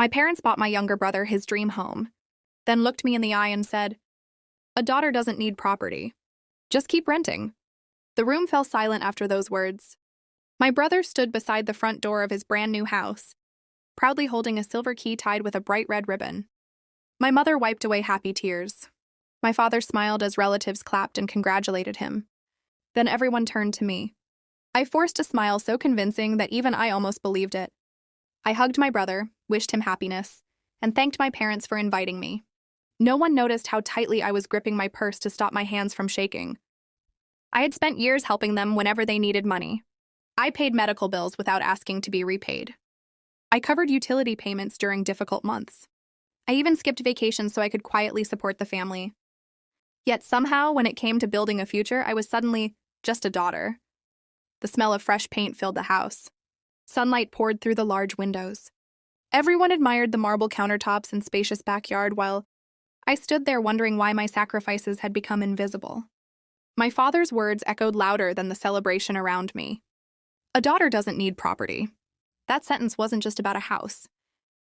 My parents bought my younger brother his dream home, then looked me in the eye and said, "A daughter doesn't need property. Just keep renting." The room fell silent after those words. My brother stood beside the front door of his brand new house, proudly holding a silver key tied with a bright red ribbon. My mother wiped away happy tears. My father smiled as relatives clapped and congratulated him. Then everyone turned to me. I forced a smile so convincing that even I almost believed it. I hugged my brother, wished him happiness, and thanked my parents for inviting me. No one noticed how tightly I was gripping my purse to stop my hands from shaking. I had spent years helping them whenever they needed money. I paid medical bills without asking to be repaid. I covered utility payments during difficult months. I even skipped vacations so I could quietly support the family. Yet somehow, when it came to building a future, I was suddenly just a daughter. The smell of fresh paint filled the house. Sunlight poured through the large windows. Everyone admired the marble countertops and spacious backyard while I stood there wondering why my sacrifices had become invisible. My father's words echoed louder than the celebration around me. A daughter doesn't need property. That sentence wasn't just about a house.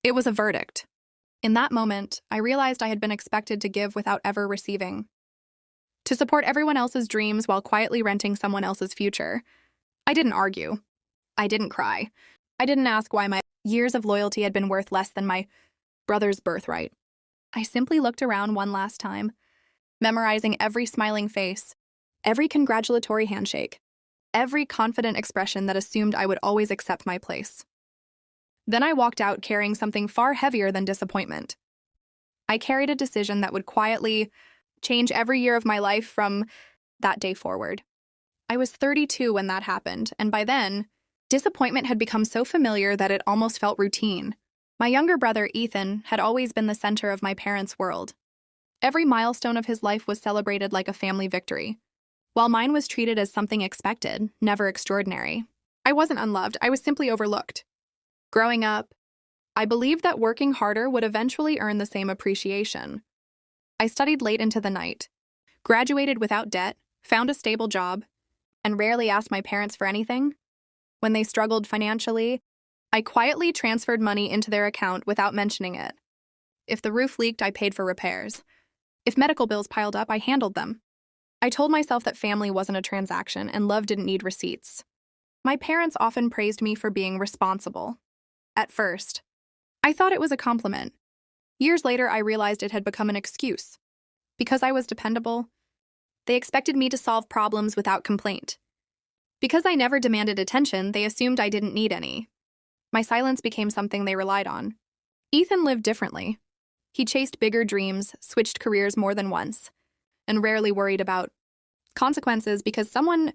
It was a verdict. In that moment, I realized I had been expected to give without ever receiving. To support everyone else's dreams while quietly renting someone else's future. I didn't argue. I didn't cry. I didn't ask why my years of loyalty had been worth less than my brother's birthright. I simply looked around one last time, memorizing every smiling face, every congratulatory handshake, every confident expression that assumed I would always accept my place. Then I walked out carrying something far heavier than disappointment. I carried a decision that would quietly change every year of my life from that day forward. I was 32 when that happened, and by then, disappointment had become so familiar that it almost felt routine. My younger brother, Ethan, had always been the center of my parents' world. Every milestone of his life was celebrated like a family victory, while mine was treated as something expected, never extraordinary. I wasn't unloved, I was simply overlooked. Growing up, I believed that working harder would eventually earn the same appreciation. I studied late into the night, graduated without debt, found a stable job, and rarely asked my parents for anything. When they struggled financially, I quietly transferred money into their account without mentioning it. If the roof leaked, I paid for repairs. If medical bills piled up, I handled them. I told myself that family wasn't a transaction and love didn't need receipts. My parents often praised me for being responsible. At first, I thought it was a compliment. Years later, I realized it had become an excuse. Because I was dependable, they expected me to solve problems without complaint. Because I never demanded attention, they assumed I didn't need any. My silence became something they relied on. Ethan lived differently. He chased bigger dreams, switched careers more than once, and rarely worried about consequences because someone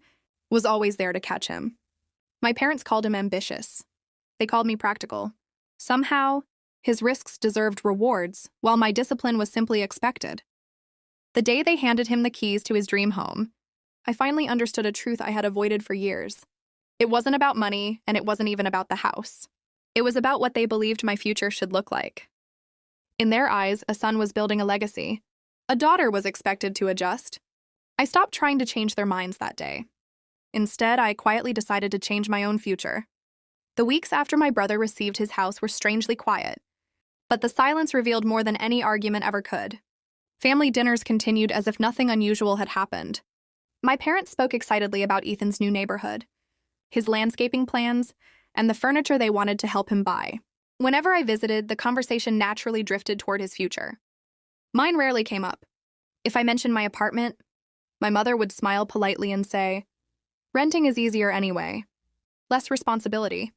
was always there to catch him. My parents called him ambitious. They called me practical. Somehow, his risks deserved rewards, while my discipline was simply expected. The day they handed him the keys to his dream home, I finally understood a truth I had avoided for years. It wasn't about money, and it wasn't even about the house. It was about what they believed my future should look like. In their eyes, a son was building a legacy. A daughter was expected to adjust. I stopped trying to change their minds that day. Instead, I quietly decided to change my own future. The weeks after my brother received his house were strangely quiet, but the silence revealed more than any argument ever could. Family dinners continued as if nothing unusual had happened. My parents spoke excitedly about Ethan's new neighborhood, his landscaping plans, and the furniture they wanted to help him buy. Whenever I visited, the conversation naturally drifted toward his future. Mine rarely came up. If I mentioned my apartment, my mother would smile politely and say, "Renting is easier anyway. Less responsibility."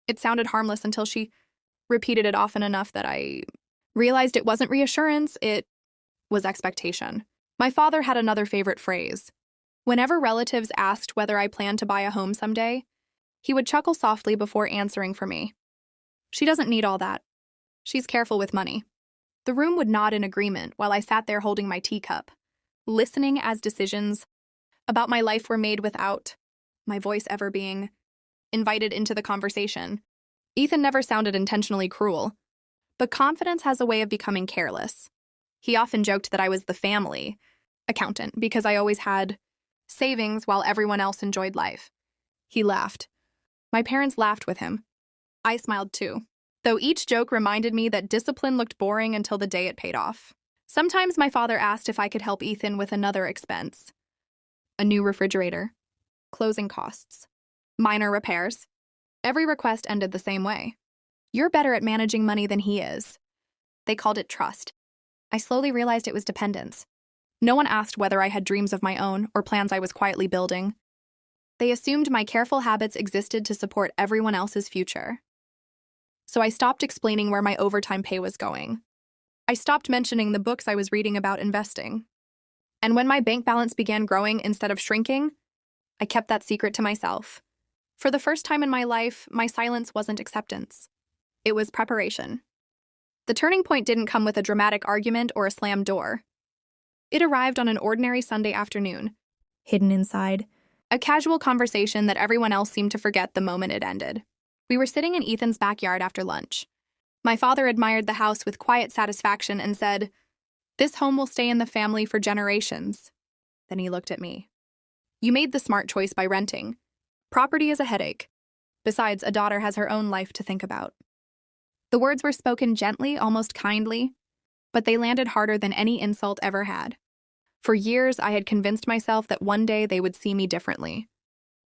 It sounded harmless until she repeated it often enough that I realized it wasn't reassurance, it was expectation. My father had another favorite phrase. Whenever relatives asked whether I planned to buy a home someday, he would chuckle softly before answering for me. "She doesn't need all that. She's careful with money." The room would nod in agreement while I sat there holding my teacup, listening as decisions about my life were made without my voice ever being invited into the conversation. Ethan never sounded intentionally cruel, but confidence has a way of becoming careless. He often joked that I was the family accountant because I always had savings while everyone else enjoyed life. He laughed. My parents laughed with him. I smiled too. though each joke reminded me that discipline looked boring until the day it paid off. Sometimes my father asked if I could help Ethan with another expense: a new refrigerator, closing costs, minor repairs. Every request ended the same way: "You're better at managing money than he is." They called it trust. I slowly realized it was dependence. No one asked whether I had dreams of my own or plans I was quietly building. They assumed my careful habits existed to support everyone else's future. So I stopped explaining where my overtime pay was going. I stopped mentioning the books I was reading about investing. And when my bank balance began growing instead of shrinking, I kept that secret to myself. For the first time in my life, my silence wasn't acceptance. It was preparation. The turning point didn't come with a dramatic argument or a slammed door. It arrived on an ordinary Sunday afternoon, hidden inside a casual conversation that everyone else seemed to forget the moment it ended. We were sitting in Ethan's backyard after lunch. My father admired the house with quiet satisfaction and said, "This home will stay in the family for generations." Then he looked at me. "You made the smart choice by renting. Property is a headache. Besides, a daughter has her own life to think about." The words were spoken gently, almost kindly, but they landed harder than any insult ever had. For years, I had convinced myself that one day they would see me differently.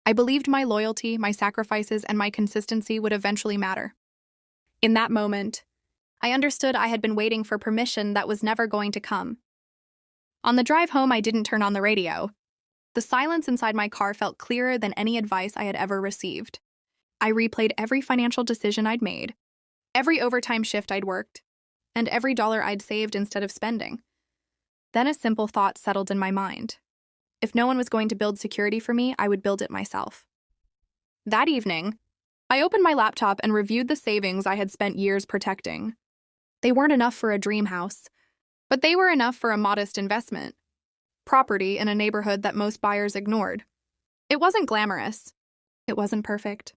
I believed my loyalty, my sacrifices, and my consistency would eventually matter. In that moment, I understood I had been waiting for permission that was never going to come. On the drive home, I didn't turn on the radio. The silence inside my car felt clearer than any advice I had ever received. I replayed every financial decision I'd made, every overtime shift I'd worked, and every dollar I'd saved instead of spending. Then a simple thought settled in my mind. If no one was going to build security for me, I would build it myself. That evening, I opened my laptop and reviewed the savings I had spent years protecting. They weren't enough for a dream house, but they were enough for a modest investment. Property in a neighborhood that most buyers ignored. It wasn't glamorous. It wasn't perfect.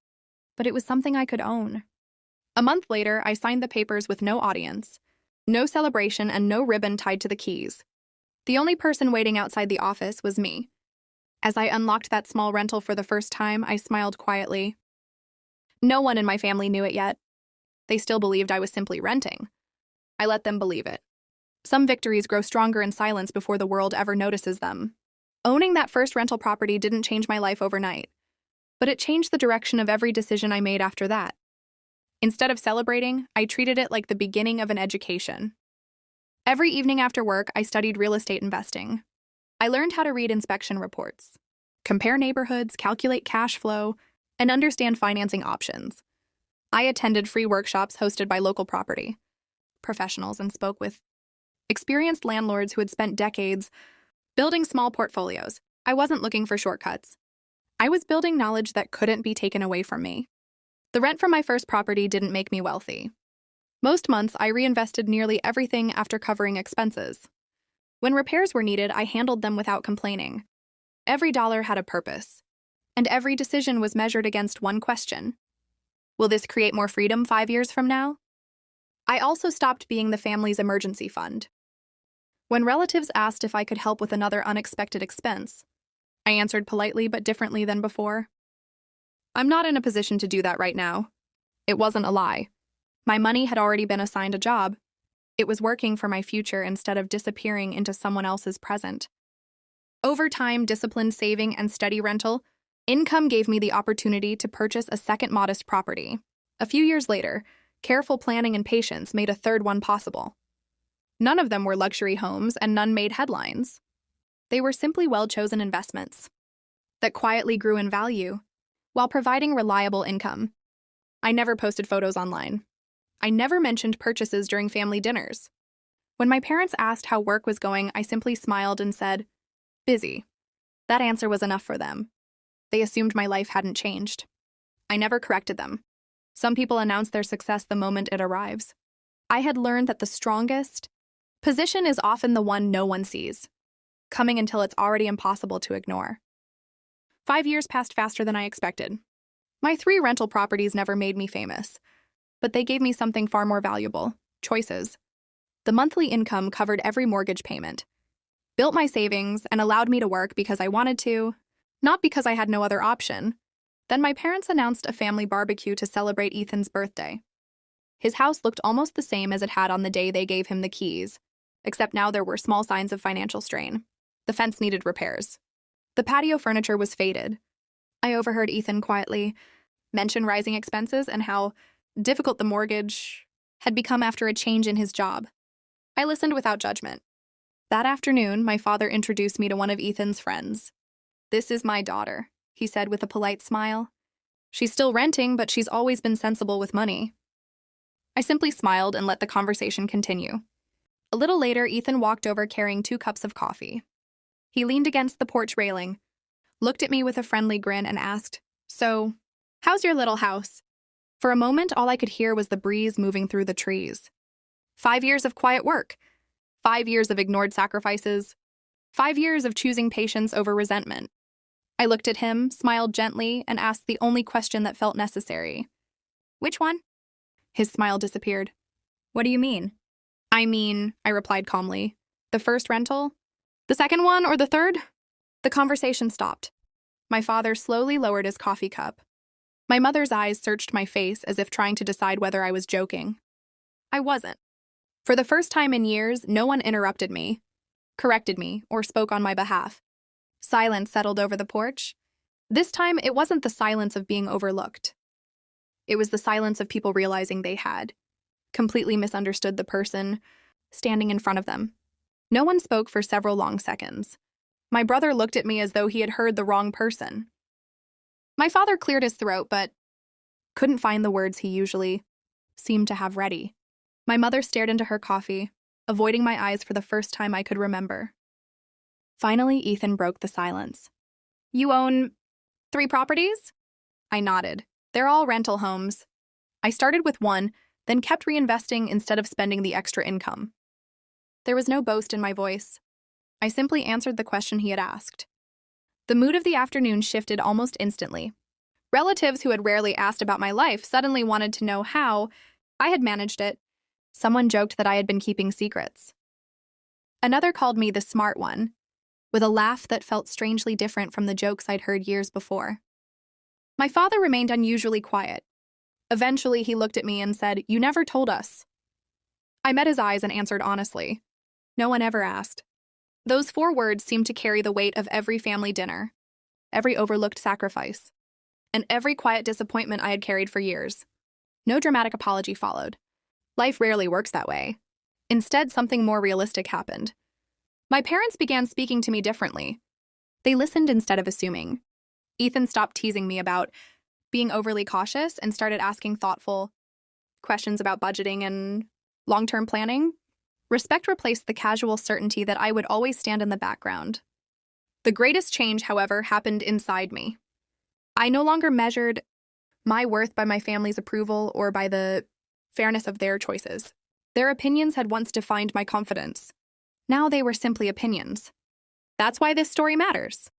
But it was something I could own. A month later, I signed the papers with no audience, no celebration, and no ribbon tied to the keys. The only person waiting outside the office was me. As I unlocked that small rental for the first time, I smiled quietly. No one in my family knew it yet. They still believed I was simply renting. I let them believe it. Some victories grow stronger in silence before the world ever notices them. Owning that first rental property didn't change my life overnight, but it changed the direction of every decision I made after that. Instead of celebrating, I treated it like the beginning of an education. Every evening after work, I studied real estate investing. I learned how to read inspection reports, compare neighborhoods, calculate cash flow, and understand financing options. I attended free workshops hosted by local property professionals and spoke with experienced landlords who had spent decades building small portfolios. I wasn't looking for shortcuts. I was building knowledge that couldn't be taken away from me. The rent from my first property didn't make me wealthy. Most months, I reinvested nearly everything after covering expenses. When repairs were needed, I handled them without complaining. Every dollar had a purpose, and every decision was measured against one question: will this create more freedom 5 years from now? I also stopped being the family's emergency fund. When relatives asked if I could help with another unexpected expense, I answered politely but differently than before. I'm not in a position to do that right now. It wasn't a lie. My money had already been assigned a job. It was working for my future instead of disappearing into someone else's present. Over time, disciplined saving and steady rental income gave me the opportunity to purchase a second modest property. A few years later, careful planning and patience made a third one possible. None of them were luxury homes, and none made headlines. They were simply well-chosen investments that quietly grew in value while providing reliable income. I never posted photos online. I never mentioned purchases during family dinners. When my parents asked how work was going, I simply smiled and said, "Busy." That answer was enough for them. They assumed my life hadn't changed. I never corrected them. Some people announce their success the moment it arrives. I had learned that the strongest position is often the one no one sees, coming until it's already impossible to ignore. 5 years passed faster than I expected. My 3 rental properties never made me famous, but they gave me something far more valuable: choices. The monthly income covered every mortgage payment, built my savings, and allowed me to work because I wanted to, not because I had no other option. Then my parents announced a family barbecue to celebrate Ethan's birthday. His house looked almost the same as it had on the day they gave him the keys, except now there were small signs of financial strain. The fence needed repairs. The patio furniture was faded. I overheard Ethan quietly mention rising expenses and how difficult the mortgage had become after a change in his job. I listened without judgment. That afternoon, my father introduced me to one of Ethan's friends. "This is my daughter," he said with a polite smile. "She's still renting, but she's always been sensible with money." I simply smiled and let the conversation continue. A little later, Ethan walked over carrying 2 cups of coffee. He leaned against the porch railing, looked at me with a friendly grin, and asked, "So, how's your little house?" For a moment, all I could hear was the breeze moving through the trees. 5 years of quiet work. 5 years of ignored sacrifices. 5 years of choosing patience over resentment. I looked at him, smiled gently, and asked the only question that felt necessary. "Which one?" His smile disappeared. "What do you mean?" I replied calmly. "The first rental? The second one or the third?" The conversation stopped. My father slowly lowered his coffee cup. My mother's eyes searched my face as if trying to decide whether I was joking. I wasn't. For the first time in years, no one interrupted me, corrected me, or spoke on my behalf. Silence settled over the porch. This time, it wasn't the silence of being overlooked. It was the silence of people realizing they had completely misunderstood the person standing in front of them. No one spoke for several long seconds. My brother looked at me as though he had heard the wrong person. My father cleared his throat, but couldn't find the words he usually seemed to have ready. My mother stared into her coffee, avoiding my eyes for the first time I could remember. Finally, Ethan broke the silence. "You own 3 properties?" I nodded. "They're all rental homes. I started with one, then kept reinvesting instead of spending the extra income." There was no boast in my voice. I simply answered the question he had asked. The mood of the afternoon shifted almost instantly. Relatives who had rarely asked about my life suddenly wanted to know how I had managed it. Someone joked that I had been keeping secrets. Another called me the smart one, with a laugh that felt strangely different from the jokes I'd heard years before. My father remained unusually quiet. Eventually, he looked at me and said, "You never told us." I met his eyes and answered honestly. "No one ever asked." Those 4 words seemed to carry the weight of every family dinner, every overlooked sacrifice, and every quiet disappointment I had carried for years. No dramatic apology followed. Life rarely works that way. Instead, something more realistic happened. My parents began speaking to me differently. They listened instead of assuming. Ethan stopped teasing me about being overly cautious and started asking thoughtful questions about budgeting and long-term planning. Respect replaced the casual certainty that I would always stand in the background. The greatest change, however, happened inside me. I no longer measured my worth by my family's approval or by the fairness of their choices. Their opinions had once defined my confidence. Now they were simply opinions. That's why this story matters.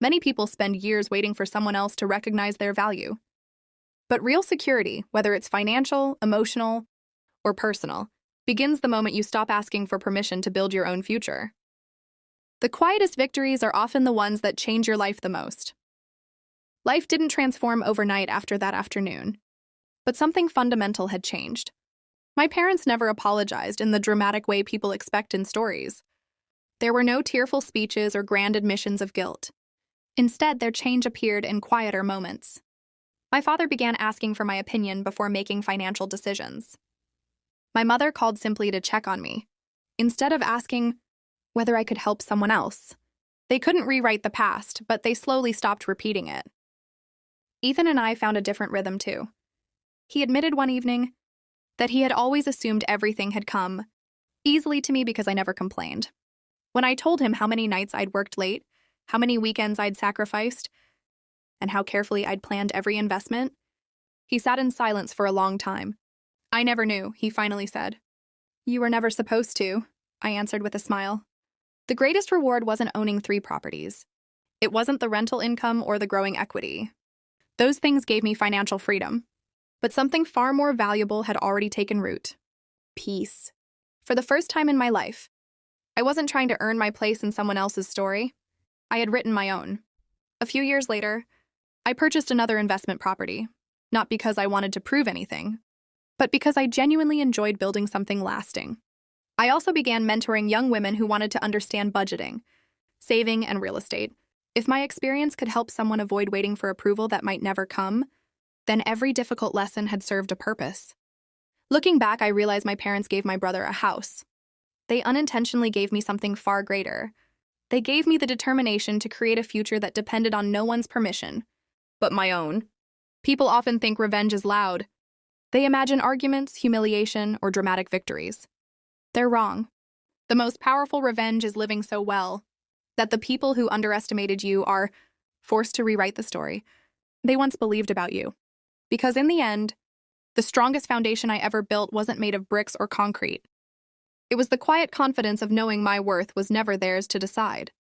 Many people spend years waiting for someone else to recognize their value. But real security, whether it's financial, emotional, or personal, begins the moment you stop asking for permission to build your own future. The quietest victories are often the ones that change your life the most. Life didn't transform overnight after that afternoon, but something fundamental had changed. My parents never apologized in the dramatic way people expect in stories. There were no tearful speeches or grand admissions of guilt. Instead, their change appeared in quieter moments. My father began asking for my opinion before making financial decisions. My mother called simply to check on me, instead of asking whether I could help someone else. They couldn't rewrite the past, but they slowly stopped repeating it. Ethan and I found a different rhythm too. He admitted one evening that he had always assumed everything had come easily to me because I never complained. When I told him how many nights I'd worked late, how many weekends I'd sacrificed, and how carefully I'd planned every investment, he sat in silence for a long time. "I never knew," he finally said. "You were never supposed to," I answered with a smile. The greatest reward wasn't owning 3 properties. It wasn't the rental income or the growing equity. Those things gave me financial freedom. But something far more valuable had already taken root. Peace. For the first time in my life, I wasn't trying to earn my place in someone else's story. I had written my own. A few years later, I purchased another investment property, not because I wanted to prove anything, but because I genuinely enjoyed building something lasting. I also began mentoring young women who wanted to understand budgeting, saving, and real estate. If my experience could help someone avoid waiting for approval that might never come, then every difficult lesson had served a purpose. Looking back, I realized my parents gave my brother a house. They unintentionally gave me something far greater. They gave me the determination to create a future that depended on no one's permission, but my own. People often think revenge is loud. They imagine arguments, humiliation, or dramatic victories. They're wrong. The most powerful revenge is living so well that the people who underestimated you are forced to rewrite the story they once believed about you. Because in the end, the strongest foundation I ever built wasn't made of bricks or concrete. It was the quiet confidence of knowing my worth was never theirs to decide.